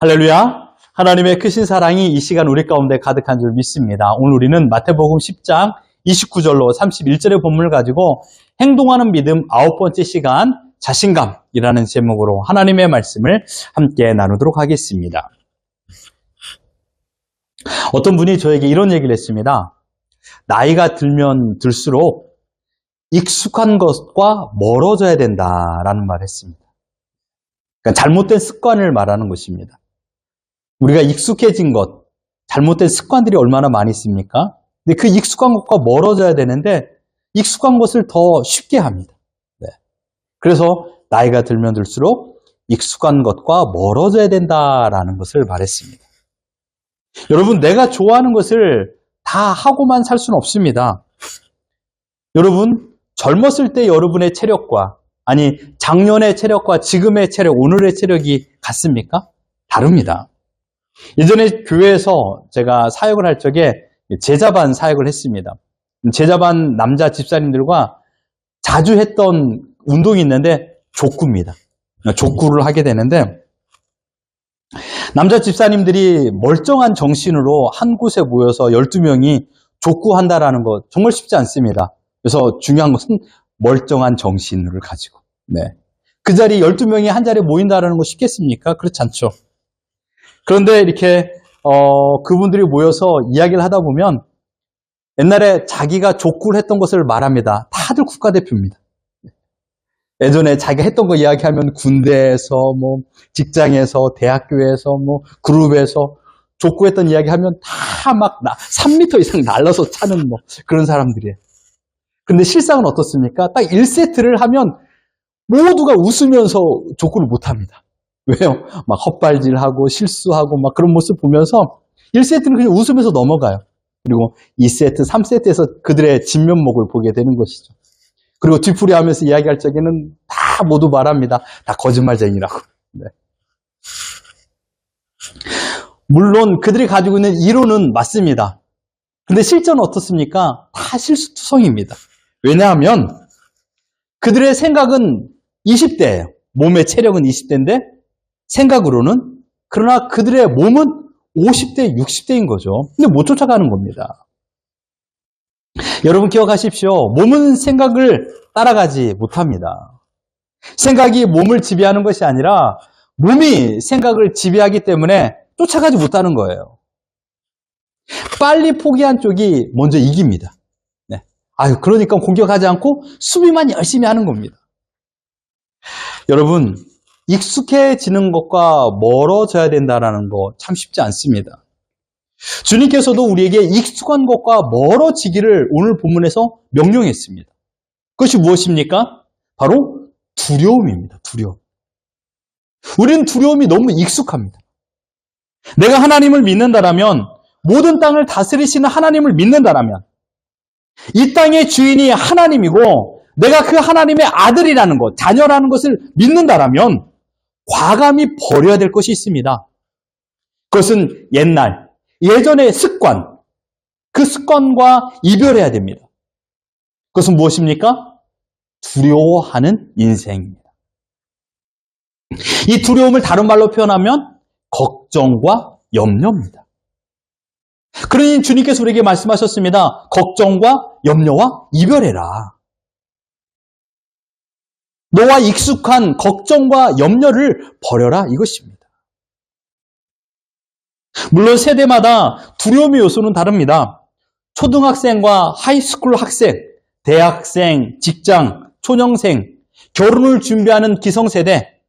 할렐루야! 하나님의 크신 사랑이 이 시간 우리 가운데 가득한 줄 믿습니다. 오늘 우리는 마태복음 10장 29절로 31절의 본문을 가지고 행동하는 믿음 9번째 시간 자신감이라는 제목으로 하나님의 말씀을 함께 나누도록 하겠습니다. 어떤 분이 저에게 이런 얘기를 했습니다. 나이가 들면 들수록 익숙한 것과 멀어져야 된다라는 말을 했습니다. 그러니까 잘못된 습관을 말하는 것입니다. 우리가 익숙해진 것, 잘못된 습관들이 얼마나 많이 있습니까? 근데 그 익숙한 것과 멀어져야 되는데 익숙한 것을 더 쉽게 합니다. 네. 그래서 나이가 들면 들수록 익숙한 것과 멀어져야 된다라는 것을 말했습니다. 여러분, 내가 좋아하는 것을 다 하고만 살 수는 없습니다. 여러분, 젊었을 때 여러분의 체력과 아니 작년의 체력과 지금의 체력, 오늘의 체력이 같습니까? 다릅니다. 예전에 교회에서 제가 사역을 할 적에 제자반 사역을 했습니다. 제자반 남자 집사님들과 자주 했던 운동이 있는데 족구입니다. 족구를 하게 되는데 남자 집사님들이 멀쩡한 정신으로 한 곳에 모여서 12명이 족구한다라는 것 정말 쉽지 않습니다. 그래서 중요한 것은 멀쩡한 정신을 가지고 그 자리 12명이 한 자리에 모인다라는 거 쉽겠습니까? 그렇지 않죠. 그런데 이렇게 그분들이 모여서 이야기를 하다 보면 옛날에 자기가 족구를 했던 것을 말합니다. 다들 국가대표입니다. 예전에 자기가 했던 거 이야기하면 군대에서, 직장에서, 대학교에서, 그룹에서 족구했던 이야기하면 다 막 3m 이상 날라서 차는 그런 사람들이에요. 그런데 실상은 어떻습니까? 딱 1세트를 하면 모두가 웃으면서 족구를 못합니다. 왜요? 막 헛발질하고 실수하고 막 그런 모습 보면서 1세트는 그냥 웃으면서 넘어가요. 그리고 2세트, 3세트에서 그들의 진면목을 보게 되는 것이죠. 그리고 뒤풀이 하면서 이야기할 적에는 다 모두 말합니다. 다 거짓말쟁이라고. 네. 물론 그들이 가지고 있는 이론은 맞습니다. 근데 실전은 어떻습니까? 다 실수투성입니다. 왜냐하면 그들의 생각은 20대예요. 몸의 체력은 20대인데 생각으로는 그러나 그들의 몸은 50대, 60대인 거죠. 근데 못 쫓아가는 겁니다. 여러분 기억하십시오. 몸은 생각을 따라가지 못합니다. 생각이 몸을 지배하는 것이 아니라 몸이 생각을 지배하기 때문에 쫓아가지 못하는 거예요. 빨리 포기한 쪽이 먼저 이깁니다. 네. 그러니까 공격하지 않고 수비만 열심히 하는 겁니다. 여러분, 익숙해지는 것과 멀어져야 된다는 거 참 쉽지 않습니다. 주님께서도 우리에게 익숙한 것과 멀어지기를 오늘 본문에서 명령했습니다. 그것이 무엇입니까? 바로 두려움입니다. 두려움. 우리는 두려움이 너무 익숙합니다. 내가 하나님을 믿는다라면, 모든 땅을 다스리시는 하나님을 믿는다라면, 이 땅의 주인이 하나님이고 내가 그 하나님의 아들이라는 것, 자녀라는 것을 믿는다라면 과감히 버려야 될 것이 있습니다. 그것은 예전의 습관, 그 습관과 이별해야 됩니다. 그것은 무엇입니까? 두려워하는 인생입니다. 이 두려움을 다른 말로 표현하면 걱정과 염려입니다. 그러니 주님께서 우리에게 말씀하셨습니다. 걱정과 염려와 이별해라. 너와 익숙한 걱정과 염려를 버려라 이것입니다. 물론 세대마다 두려움의 요소는 다릅니다. 초등학생과 하이스쿨 학생, 대학생, 직장, 초년생, 결혼을 준비하는 기성세대,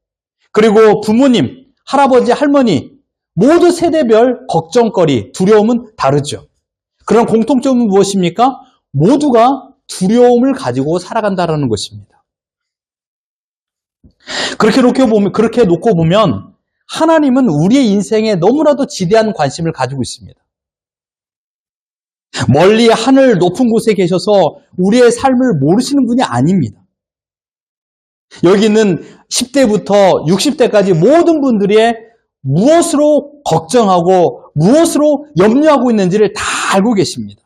그리고 부모님, 할아버지, 할머니 모두 세대별 걱정거리, 두려움은 다르죠. 그런 공통점은 무엇입니까? 모두가 두려움을 가지고 살아간다는 것입니다. 그렇게 놓고 보면 하나님은 우리의 인생에 너무나도 지대한 관심을 가지고 있습니다. 멀리 하늘 높은 곳에 계셔서 우리의 삶을 모르시는 분이 아닙니다. 여기 있는 10대부터 60대까지 모든 분들이 무엇으로 걱정하고 무엇으로 염려하고 있는지를 다 알고 계십니다.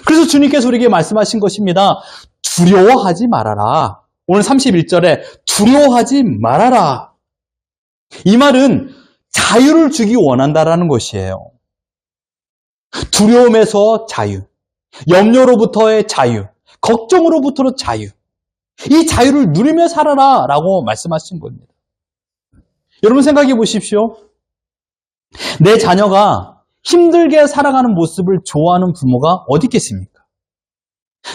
그래서 주님께서 우리에게 말씀하신 것입니다. 두려워하지 말아라. 오늘 31절에 두려워하지 말아라. 이 말은 자유를 주기 원한다라는 것이에요. 두려움에서 자유, 염려로부터의 자유, 걱정으로부터의 자유. 이 자유를 누리며 살아라 라고 말씀하신 겁니다. 여러분 생각해 보십시오. 내 자녀가 힘들게 살아가는 모습을 좋아하는 부모가 어디 있겠습니까?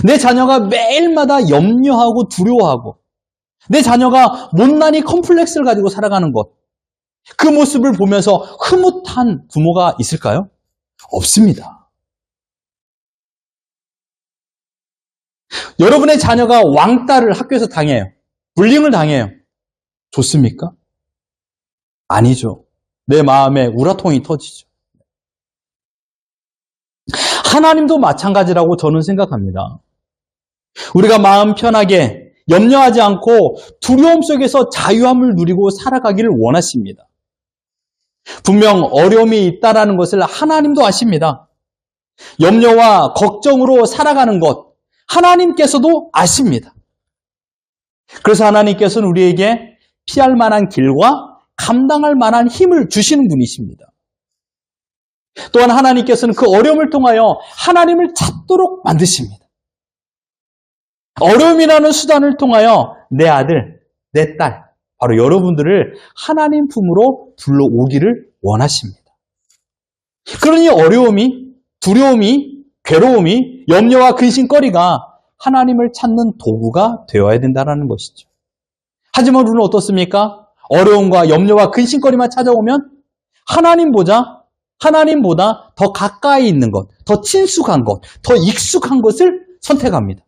내 자녀가 매일마다 염려하고 두려워하고 내 자녀가 못난이 컴플렉스를 가지고 살아가는 것, 그 모습을 보면서 흐뭇한 부모가 있을까요? 없습니다. 여러분의 자녀가 왕따를 학교에서 당해요. 불링을 당해요. 좋습니까? 아니죠. 내 마음에 우라통이 터지죠. 하나님도 마찬가지라고 저는 생각합니다. 우리가 마음 편하게 염려하지 않고 두려움 속에서 자유함을 누리고 살아가기를 원하십니다. 분명 어려움이 있다라는 것을 하나님도 아십니다. 염려와 걱정으로 살아가는 것, 하나님께서도 아십니다. 그래서 하나님께서는 우리에게 피할 만한 길과 감당할 만한 힘을 주시는 분이십니다. 또한 하나님께서는 그 어려움을 통하여 하나님을 찾도록 만드십니다. 어려움이라는 수단을 통하여 내 아들, 내 딸, 바로 여러분들을 하나님 품으로 불러오기를 원하십니다. 그러니 어려움이, 두려움이, 괴로움이, 염려와 근심거리가 하나님을 찾는 도구가 되어야 된다는 것이죠. 하지만 우리는 어떻습니까? 어려움과 염려와 근심거리만 찾아오면 하나님보다 더 가까이 있는 것, 더 친숙한 것, 더 익숙한 것을 선택합니다.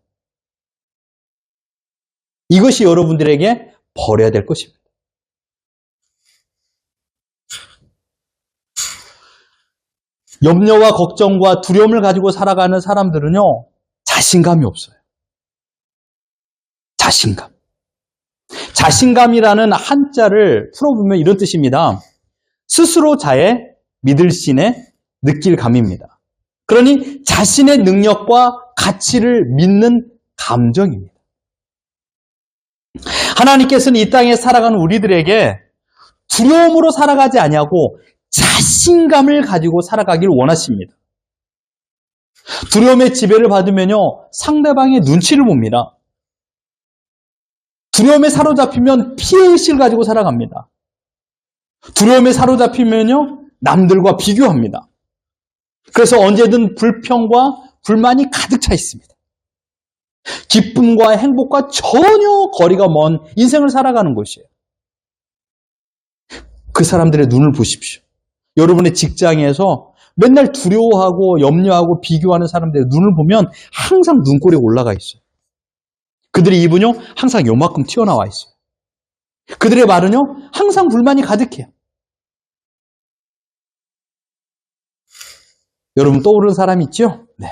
이것이 여러분들에게 버려야 될 것입니다. 염려와 걱정과 두려움을 가지고 살아가는 사람들은요, 자신감이 없어요. 자신감이라는 한자를 풀어보면 이런 뜻입니다. 스스로 자의 믿을 신에 느낄 감입니다. 그러니 자신의 능력과 가치를 믿는 감정입니다. 하나님께서는 이 땅에 살아가는 우리들에게 두려움으로 살아가지 아니하고 자신감을 가지고 살아가길 원하십니다. 두려움의 지배를 받으면요, 상대방의 눈치를 봅니다. 두려움에 사로잡히면 피해의식을 가지고 살아갑니다. 두려움에 사로잡히면요, 남들과 비교합니다. 그래서 언제든 불평과 불만이 가득 차 있습니다. 기쁨과 행복과 전혀 거리가 먼 인생을 살아가는 것이에요. 그 사람들의 눈을 보십시오. 여러분의 직장에서 맨날 두려워하고 염려하고 비교하는 사람들의 눈을 보면 항상 눈꼬리가 올라가 있어요. 그들의 입은요, 항상 요만큼 튀어나와 있어요. 그들의 말은요, 항상 불만이 가득해요. 여러분 떠오르는 사람 있죠? 네.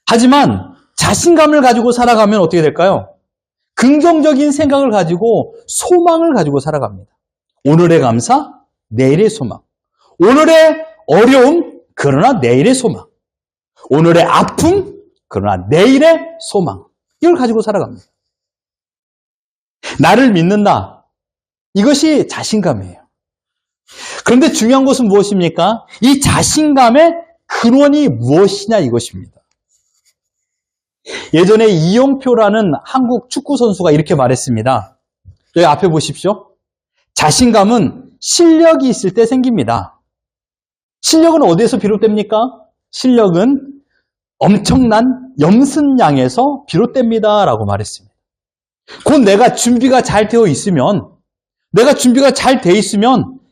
하지만 자신감을 가지고 살아가면 어떻게 될까요? 긍정적인 생각을 가지고 소망을 가지고 살아갑니다. 오늘의 감사, 내일의 소망. 오늘의 어려움, 그러나 내일의 소망. 오늘의 아픔, 그러나 내일의 소망. 이걸 가지고 살아갑니다. 나를 믿는다. 이것이 자신감이에요. 그런데 중요한 것은 무엇입니까? 이 자신감의 근원이 무엇이냐 이것입니다. 예전에 이영표라는 한국 축구 선수가 이렇게 말했습니다. 여기 앞에 보십시오. 자신감은 실력이 있을 때 생깁니다. 실력은 어디에서 비롯됩니까? 실력은 엄청난 염승량에서 비롯됩니다. 라고 말했습니다. 곧 내가 준비가 잘 되어 있으면,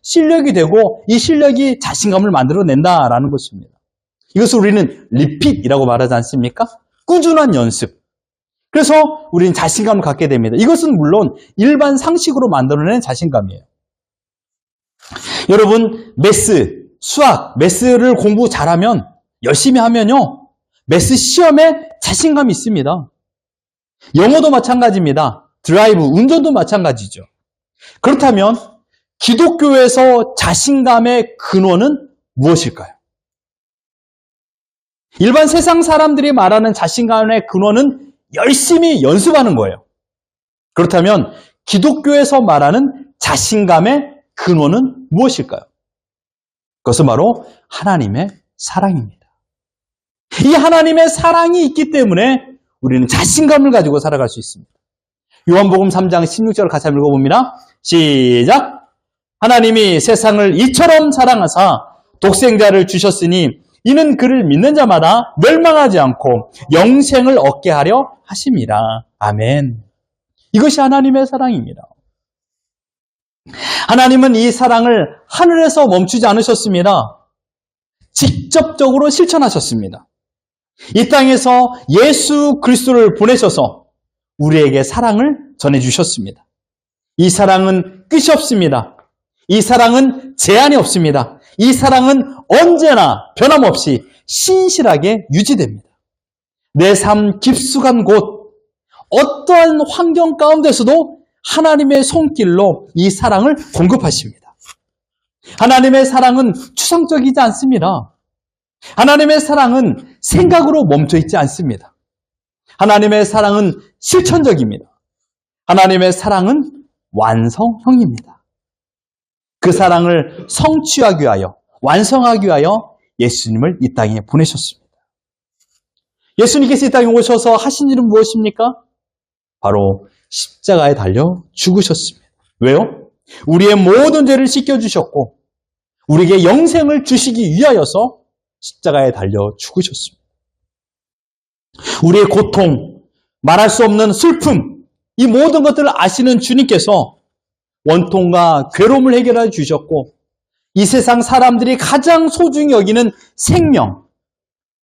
실력이 되고 이 실력이 자신감을 만들어낸다라는 것입니다. 이것을 우리는 리핏이라고 말하지 않습니까? 꾸준한 연습. 그래서 우리는 자신감을 갖게 됩니다. 이것은 물론 일반 상식으로 만들어낸 자신감이에요. 여러분, 매스를 공부 잘하면, 열심히 하면요, 매스 시험에 자신감이 있습니다. 영어도 마찬가지입니다. 드라이브, 운전도 마찬가지죠. 그렇다면 기독교에서 자신감의 근원은 무엇일까요? 일반 세상 사람들이 말하는 자신감의 근원은 열심히 연습하는 거예요. 그렇다면 기독교에서 말하는 자신감의 근원은 무엇일까요? 그것은 바로 하나님의 사랑입니다. 이 하나님의 사랑이 있기 때문에 우리는 자신감을 가지고 살아갈 수 있습니다. 요한복음 3장 16절 같이 한번 읽어봅니다. 시작! 하나님이 세상을 이처럼 사랑하사 독생자를 주셨으니 이는 그를 믿는 자마다 멸망하지 않고 영생을 얻게 하려 하심이라. 아멘. 이것이 하나님의 사랑입니다. 하나님은 이 사랑을 하늘에서 멈추지 않으셨습니다. 직접적으로 실천하셨습니다. 이 땅에서 예수 그리스도를 보내셔서 우리에게 사랑을 전해주셨습니다. 이 사랑은 끝이 없습니다. 이 사랑은 제한이 없습니다. 이 사랑은 언제나 변함없이 신실하게 유지됩니다. 내 삶 깊숙한 곳, 어떠한 환경 가운데서도 하나님의 손길로 이 사랑을 공급하십니다. 하나님의 사랑은 추상적이지 않습니다. 하나님의 사랑은 생각으로 멈춰 있지 않습니다. 하나님의 사랑은 실천적입니다. 하나님의 사랑은 완성형입니다. 그 사랑을 성취하기 위하여, 완성하기 위하여 예수님을 이 땅에 보내셨습니다. 예수님께서 이 땅에 오셔서 하신 일은 무엇입니까? 바로 십자가에 달려 죽으셨습니다. 왜요? 우리의 모든 죄를 씻겨주셨고 우리에게 영생을 주시기 위하여서 십자가에 달려 죽으셨습니다. 우리의 고통, 말할 수 없는 슬픔, 이 모든 것들을 아시는 주님께서 원통과 괴로움을 해결해 주셨고 이 세상 사람들이 가장 소중히 여기는 생명,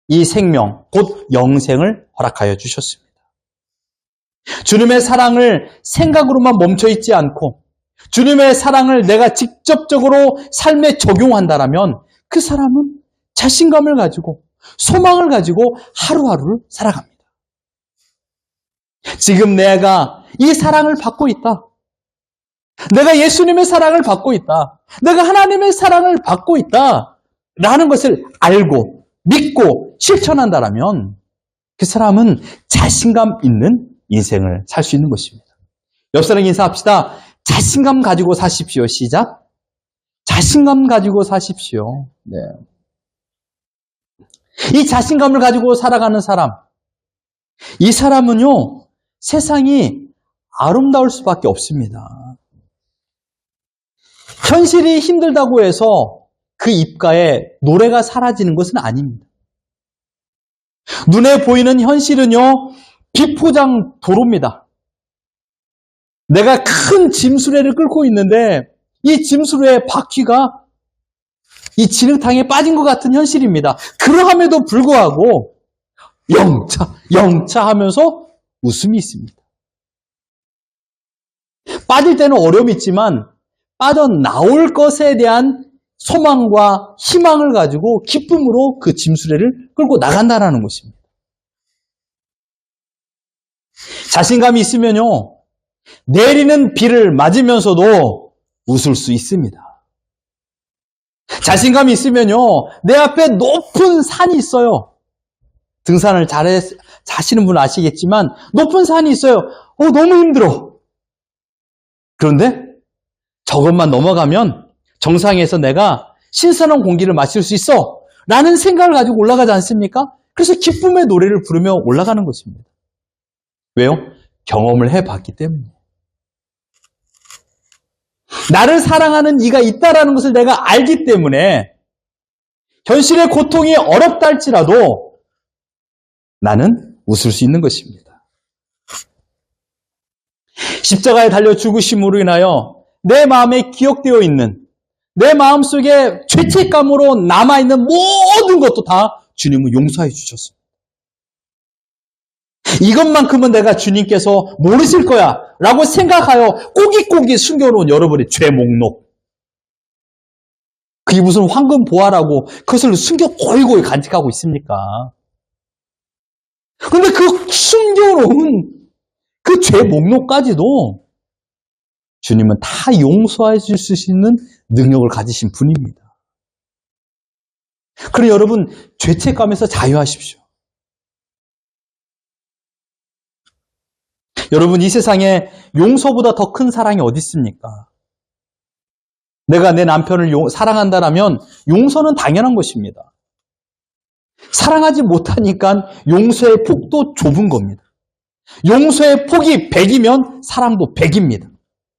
이 생명, 곧 영생을 허락하여 주셨습니다. 주님의 사랑을 생각으로만 멈춰있지 않고 주님의 사랑을 내가 직접적으로 삶에 적용한다면 그 사람은 자신감을 가지고 소망을 가지고 하루하루를 살아갑니다. 지금 내가 이 사랑을 받고 있다. 내가 예수님의 사랑을 받고 있다. 내가 하나님의 사랑을 받고 있다. 라는 것을 알고 믿고 실천한다면 그 사람은 자신감 있는 인생을 살 수 있는 것입니다. 옆 사람 인사합시다. 자신감 가지고 사십시오. 시작. 자신감 가지고 사십시오. 네. 이 자신감을 가지고 살아가는 사람, 이 사람은요, 세상이 아름다울 수밖에 없습니다. 현실이 힘들다고 해서 그 입가에 노래가 사라지는 것은 아닙니다. 눈에 보이는 현실은요, 비포장 도로입니다. 내가 큰 짐수레를 끌고 있는데 이 짐수레의 바퀴가 이 진흙탕에 빠진 것 같은 현실입니다. 그러함에도 불구하고 영차 하면서 웃음이 있습니다. 빠질 때는 어려움이 있지만 빠져나올 것에 대한 소망과 희망을 가지고 기쁨으로 그 짐수레를 끌고 나간다는 것입니다. 자신감이 있으면요, 내리는 비를 맞으면서도 웃을 수 있습니다. 자신감이 있으면요, 내 앞에 높은 산이 있어요. 등산을 자시는 분은 아시겠지만 높은 산이 있어요. 너무 힘들어. 그런데 저것만 넘어가면 정상에서 내가 신선한 공기를 마실 수 있어 라는 생각을 가지고 올라가지 않습니까? 그래서 기쁨의 노래를 부르며 올라가는 것입니다. 왜요? 경험을 해봤기 때문에. 나를 사랑하는 이가 있다는 것을 내가 알기 때문에 현실의 고통이 어렵다 할지라도 나는 웃을 수 있는 것입니다. 십자가에 달려 죽으심으로 인하여 내 마음에 기억되어 있는, 내 마음속에 죄책감으로 남아있는 모든 것도 다 주님은 용서해 주셨습니다. 이것만큼은 내가 주님께서 모르실 거야 라고 생각하여 꼬깃꼬깃 숨겨놓은 여러분의 죄 목록, 그게 무슨 황금 보화라고 그것을 숨겨 고이고이 간직하고 있습니까? 그런데 그 숨겨놓은 그 죄 목록까지도 주님은 다 용서해 줄 수 있는 능력을 가지신 분입니다. 그럼 여러분, 죄책감에서 자유하십시오. 여러분, 이 세상에 용서보다 더 큰 사랑이 어디 있습니까? 내가 내 남편을 사랑한다라면 용서는 당연한 것입니다. 사랑하지 못하니까 용서의 폭도 좁은 겁니다. 용서의 폭이 100이면 사랑도 100입니다.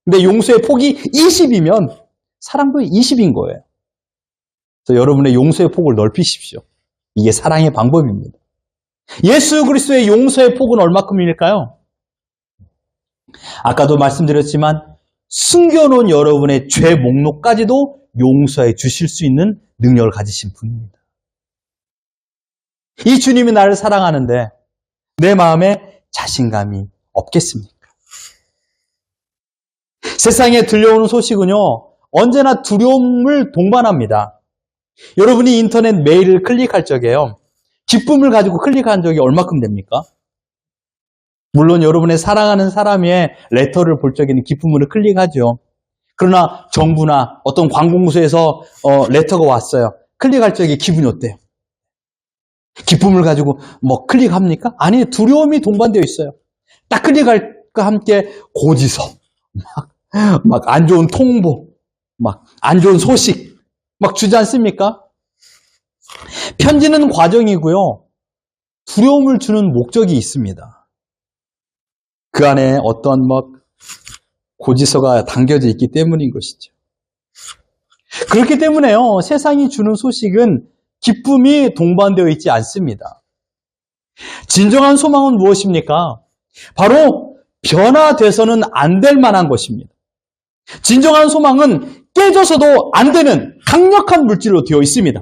근데 용서의 폭이 20이면 사랑도 20인 거예요. 그래서 여러분의 용서의 폭을 넓히십시오. 이게 사랑의 방법입니다. 예수 그리스도의 용서의 폭은 얼마큼일까요? 아까도 말씀드렸지만 숨겨놓은 여러분의 죄 목록까지도 용서해 주실 수 있는 능력을 가지신 분입니다. 이 주님이 나를 사랑하는데 내 마음에 자신감이 없겠습니까? 세상에 들려오는 소식은요, 언제나 두려움을 동반합니다. 여러분이 인터넷 메일을 클릭할 적에요, 기쁨을 가지고 클릭한 적이 얼마큼 됩니까? 물론 여러분의 사랑하는 사람의 레터를 볼 적에는 기쁨으로 클릭하죠. 그러나 정부나 어떤 관공서에서 레터가 왔어요. 클릭할 적에 기분이 어때요? 기쁨을 가지고 뭐 클릭합니까? 아니, 두려움이 동반되어 있어요. 딱 클릭할과 함께 고지서, 막 안 좋은 통보, 막 안 좋은 소식 막 주지 않습니까? 편지는 과정이고요, 두려움을 주는 목적이 있습니다. 그 안에 어떤 고지서가 담겨져 있기 때문인 것이죠. 그렇기 때문에요, 세상이 주는 소식은 기쁨이 동반되어 있지 않습니다. 진정한 소망은 무엇입니까? 바로 변화돼서는 안 될 만한 것입니다. 진정한 소망은 깨져서도 안 되는 강력한 물질로 되어 있습니다.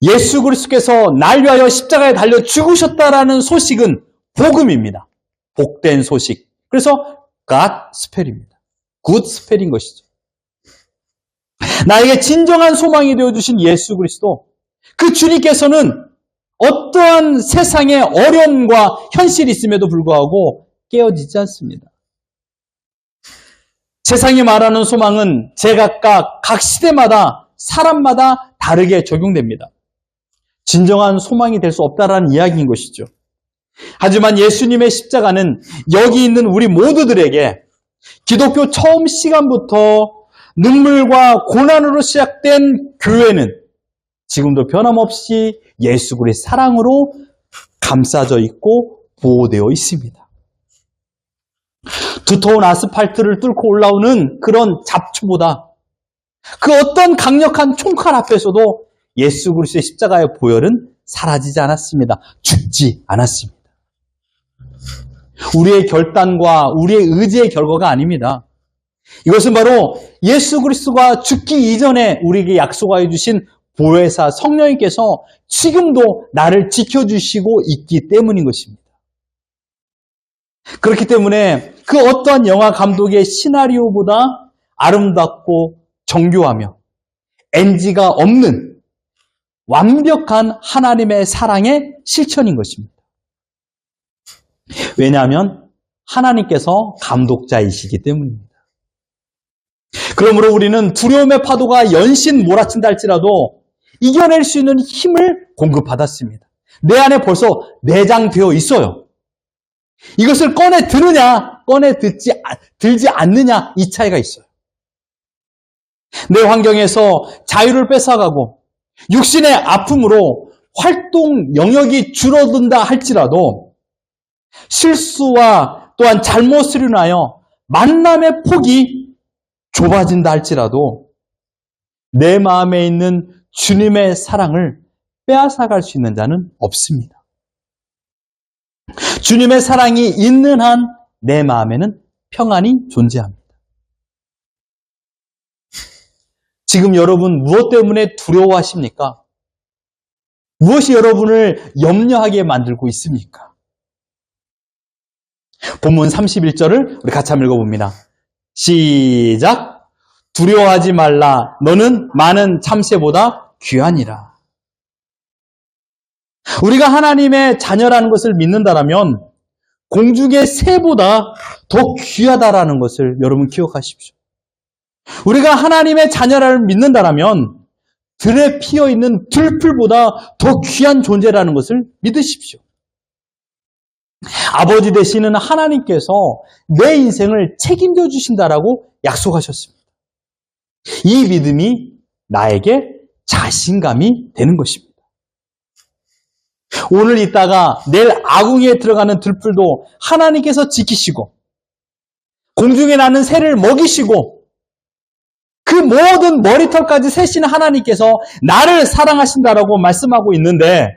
예수 그리스도께서 날 위하여 십자가에 달려 죽으셨다라는 소식은 복음입니다. 복된 소식. 그래서 갓스펠입니다. 굿스펠인 것이죠. 나에게 진정한 소망이 되어주신 예수 그리스도, 그 주님께서는 어떠한 세상의 어려움과 현실이 있음에도 불구하고 깨어지지 않습니다. 세상이 말하는 소망은 제각각 각 시대마다 사람마다 다르게 적용됩니다. 진정한 소망이 될 수 없다라는 이야기인 것이죠. 하지만 예수님의 십자가는 여기 있는 우리 모두들에게 기독교 처음 시간부터 눈물과 고난으로 시작된 교회는 지금도 변함없이 예수 그리스도의 사랑으로 감싸져 있고 보호되어 있습니다. 두터운 아스팔트를 뚫고 올라오는 그런 잡초보다 그 어떤 강력한 총칼 앞에서도 예수 그리스도의 십자가의 보혈은 사라지지 않았습니다. 죽지 않았습니다. 우리의 결단과 우리의 의지의 결과가 아닙니다. 이것은 바로 예수 그리스도가 죽기 이전에 우리에게 약속하여 주신 보혜사 성령님께서 지금도 나를 지켜주시고 있기 때문인 것입니다. 그렇기 때문에 그 어떠한 영화 감독의 시나리오보다 아름답고 정교하며 NG가 없는 완벽한 하나님의 사랑의 실천인 것입니다. 왜냐하면 하나님께서 감독자이시기 때문입니다. 그러므로 우리는 두려움의 파도가 연신 몰아친다 할지라도 이겨낼 수 있는 힘을 공급받았습니다. 내 안에 벌써 내장되어 있어요. 이것을 꺼내 드느냐, 들지 않느냐, 이 차이가 있어요. 내 환경에서 자유를 뺏어가고 육신의 아픔으로 활동 영역이 줄어든다 할지라도 실수와 또한 잘못을 인하여 만남의 폭이 좁아진다 할지라도 내 마음에 있는 주님의 사랑을 빼앗아갈 수 있는 자는 없습니다. 주님의 사랑이 있는 한 내 마음에는 평안이 존재합니다. 지금 여러분 무엇 때문에 두려워하십니까? 무엇이 여러분을 염려하게 만들고 있습니까? 본문 31절을 우리 같이 한번 읽어봅니다. 시작! 두려워하지 말라. 너는 많은 참새보다 귀하니라. 우리가 하나님의 자녀라는 것을 믿는다라면 공중의 새보다 더 귀하다라는 것을 여러분 기억하십시오. 우리가 하나님의 자녀를 믿는다라면 들에 피어있는 들풀보다 더 귀한 존재라는 것을 믿으십시오. 아버지 되시는 하나님께서 내 인생을 책임져 주신다라고 약속하셨습니다. 이 믿음이 나에게 자신감이 되는 것입니다. 오늘 있다가 내일 아궁이에 들어가는 들풀도 하나님께서 지키시고 공중에 나는 새를 먹이시고 그 모든 머리털까지 세시는 하나님께서 나를 사랑하신다라고 말씀하고 있는데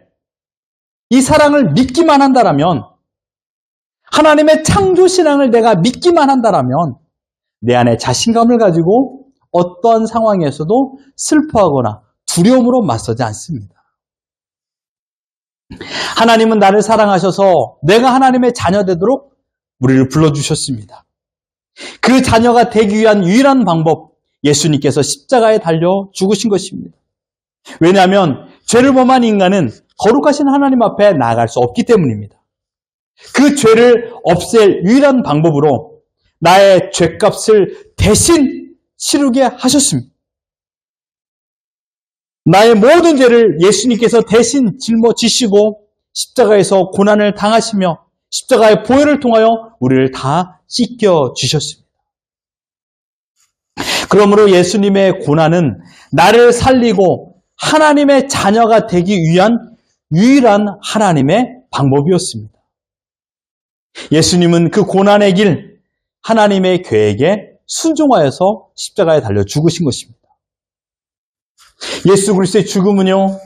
이 사랑을 믿기만 한다라면 하나님의 창조신앙을 내가 믿기만 한다라면 내 안에 자신감을 가지고 어떠한 상황에서도 슬퍼하거나 두려움으로 맞서지 않습니다. 하나님은 나를 사랑하셔서 내가 하나님의 자녀 되도록 우리를 불러주셨습니다. 그 자녀가 되기 위한 유일한 방법, 예수님께서 십자가에 달려 죽으신 것입니다. 왜냐하면 죄를 범한 인간은 거룩하신 하나님 앞에 나아갈 수 없기 때문입니다. 그 죄를 없앨 유일한 방법으로 나의 죄값을 대신 치르게 하셨습니다. 나의 모든 죄를 예수님께서 대신 짊어지시고 십자가에서 고난을 당하시며 십자가의 보혈을 통하여 우리를 다 씻겨주셨습니다. 그러므로 예수님의 고난은 나를 살리고 하나님의 자녀가 되기 위한 유일한 하나님의 방법이었습니다. 예수님은 그 고난의 길, 하나님의 계획에 순종하여서 십자가에 달려 죽으신 것입니다. 예수 그리스도의 죽음은요,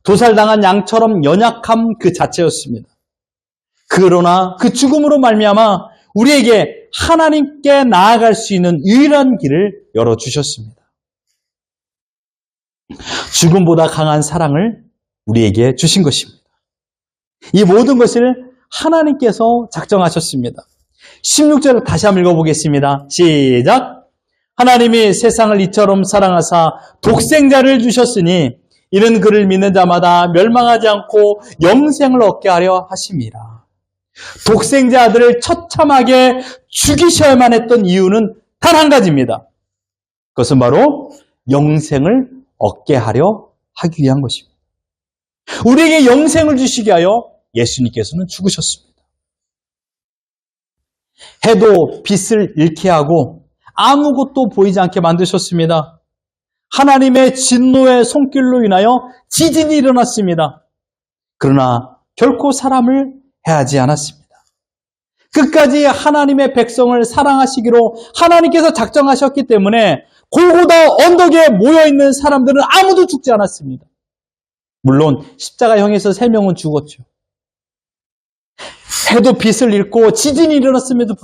도살당한 양처럼 연약함 그 자체였습니다. 그러나 그 죽음으로 말미암아 우리에게 하나님께 나아갈 수 있는 유일한 길을 열어주셨습니다. 죽음보다 강한 사랑을 우리에게 주신 것입니다. 이 모든 것을 하나님께서 작정하셨습니다. 16절을 다시 한번 읽어보겠습니다. 시작! 하나님이 세상을 이처럼 사랑하사 독생자를 주셨으니 이는 그를 믿는 자마다 멸망하지 않고 영생을 얻게 하려 하심이라. 독생자 아들을 처참하게 죽이셔야만 했던 이유는 단 한 가지입니다. 그것은 바로 영생을 얻게 하려 하기 위한 것입니다. 우리에게 영생을 주시게 하여 예수님께서는 죽으셨습니다. 해도 빛을 잃게 하고 아무것도 보이지 않게 만드셨습니다. 하나님의 진노의 손길로 인하여 지진이 일어났습니다. 그러나 결코 사람을 해하지 않았습니다. 끝까지 하나님의 백성을 사랑하시기로 하나님께서 작정하셨기 때문에 골고다 언덕에 모여있는 사람들은 아무도 죽지 않았습니다. 물론 십자가형에서 3명은 죽었죠. 해도 빛을 잃고 지진이 일어났음에도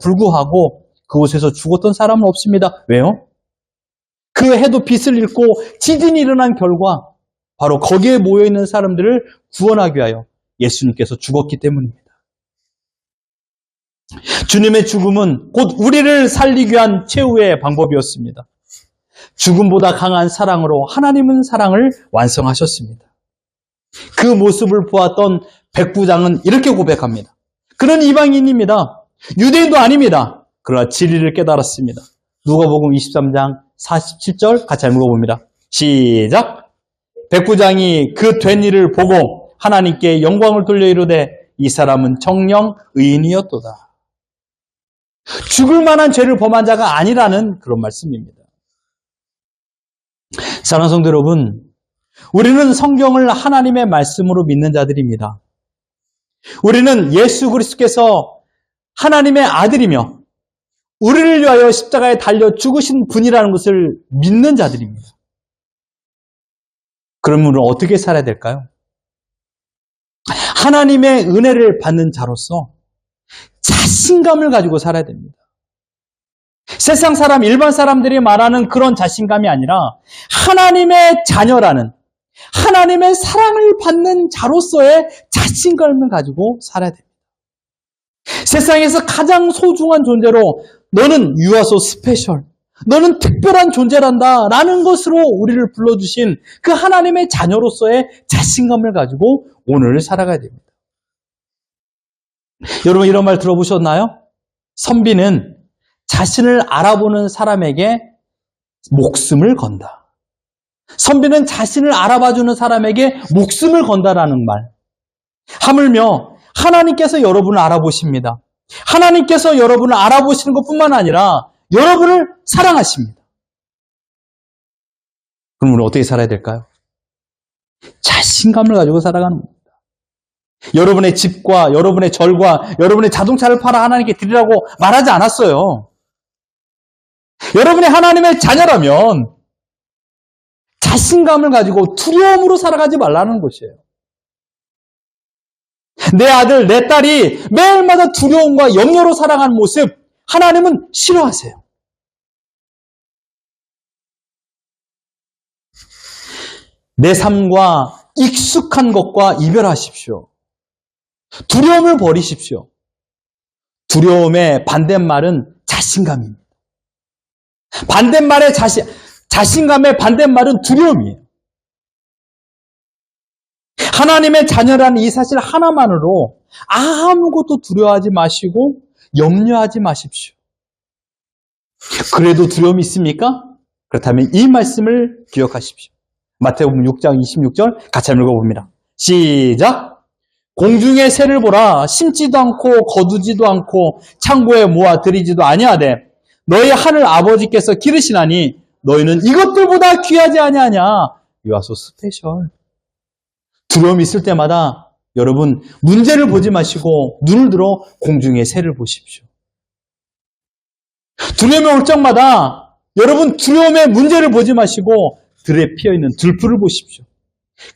불구하고 그곳에서 죽었던 사람은 없습니다. 왜요? 그 해도 빛을 잃고 지진이 일어난 결과 바로 거기에 모여있는 사람들을 구원하기 위하여 예수님께서 죽었기 때문입니다. 주님의 죽음은 곧 우리를 살리기 위한 최후의 방법이었습니다. 죽음보다 강한 사랑으로 하나님은 사랑을 완성하셨습니다. 그 모습을 보았던 백부장은 이렇게 고백합니다. 그는 이방인입니다. 유대인도 아닙니다. 그러나 진리를 깨달았습니다. 누가복음 23장 47절 같이 한번 읽어봅니다. 시작! 백부장이 그 된 일을 보고 하나님께 영광을 돌려 이르되 이 사람은 정령 의인이었도다. 죽을 만한 죄를 범한 자가 아니라는 그런 말씀입니다. 사랑하는 성도 여러분, 우리는 성경을 하나님의 말씀으로 믿는 자들입니다. 우리는 예수 그리스도께서 하나님의 아들이며 우리를 위하여 십자가에 달려 죽으신 분이라는 것을 믿는 자들입니다. 그러면 우리는 어떻게 살아야 될까요? 하나님의 은혜를 받는 자로서 자신감을 가지고 살아야 됩니다. 세상 사람, 일반 사람들이 말하는 그런 자신감이 아니라 하나님의 자녀라는 하나님의 사랑을 받는 자로서의 자신감을 가지고 살아야 됩니다. 세상에서 가장 소중한 존재로 너는 You are so special, 너는 특별한 존재란다 라는 것으로 우리를 불러주신 그 하나님의 자녀로서의 자신감을 가지고 오늘을 살아가야 됩니다. 여러분 이런 말 들어보셨나요? 선비는 자신을 알아보는 사람에게 목숨을 건다. 선비는 자신을 알아봐주는 사람에게 목숨을 건다라는 말. 하물며 하나님께서 여러분을 알아보십니다. 하나님께서 여러분을 알아보시는 것뿐만 아니라 여러분을 사랑하십니다. 그럼 우리 어떻게 살아야 될까요? 자신감을 가지고 살아가는 겁니다. 여러분의 집과 여러분의 절과 여러분의 자동차를 팔아 하나님께 드리라고 말하지 않았어요. 여러분이 하나님의 자녀라면 자신감을 가지고 두려움으로 살아가지 말라는 것이에요. 내 아들, 내 딸이 매일마다 두려움과 염려로 살아가는 모습, 하나님은 싫어하세요. 내 삶과 익숙한 것과 이별하십시오. 두려움을 버리십시오. 두려움의 반대말은 자신감입니다. 자신감의 반대말은 두려움이에요. 하나님의 자녀라는 이 사실 하나만으로 아무것도 두려워하지 마시고 염려하지 마십시오. 그래도 두려움이 있습니까? 그렇다면 이 말씀을 기억하십시오. 마태복음 6장 26절 같이 한번 읽어봅니다. 시작! 공중의 새를 보라. 심지도 않고 거두지도 않고 창고에 모아 들이지도 아니하되 너희 하늘 아버지께서 기르시나니 너희는 이것들보다 귀하지 아니하냐. You are so special. 두려움이 있을 때마다 여러분 문제를 보지 마시고 눈을 들어 공중의 새를 보십시오. 두려움이 올 적마다 여러분 두려움의 문제를 보지 마시고 들에 피어있는 들풀을 보십시오.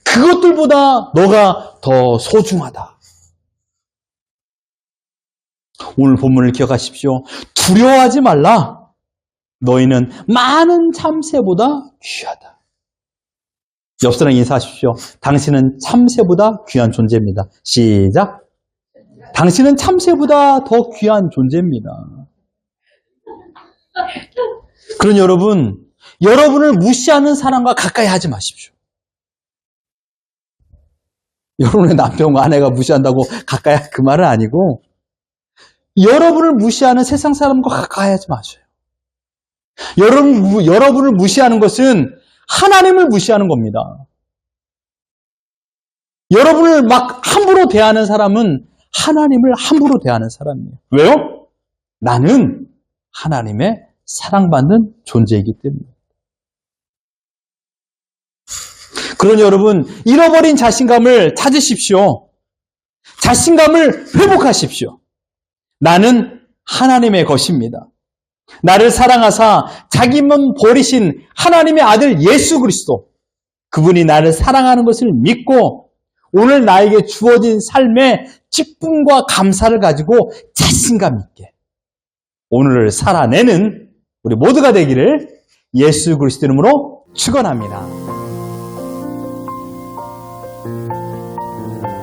그것들보다 너가 더 소중하다. 오늘 본문을 기억하십시오. 두려워하지 말라. 너희는 많은 참새보다 귀하다. 옆 사람 인사하십시오. 당신은 참새보다 귀한 존재입니다. 시작. 당신은 참새보다 더 귀한 존재입니다. 그런 여러분을 무시하는 사람과 가까이 하지 마십시오. 여러분의 남편과 아내가 무시한다고 가까이 그 말은 아니고 여러분을 무시하는 세상 사람과 가까이 하지 마세요. 여러분을 무시하는 것은 하나님을 무시하는 겁니다. 여러분을 막 함부로 대하는 사람은 하나님을 함부로 대하는 사람이에요. 왜요? 나는 하나님의 사랑받는 존재이기 때문에. 그러니 여러분, 잃어버린 자신감을 찾으십시오. 자신감을 회복하십시오. 나는 하나님의 것입니다. 나를 사랑하사 자기 몸 버리신 하나님의 아들 예수 그리스도, 그분이 나를 사랑하는 것을 믿고 오늘 나에게 주어진 삶의 기쁨과 감사를 가지고 자신감 있게 오늘을 살아내는 우리 모두가 되기를 예수 그리스도 이름으로 축원합니다.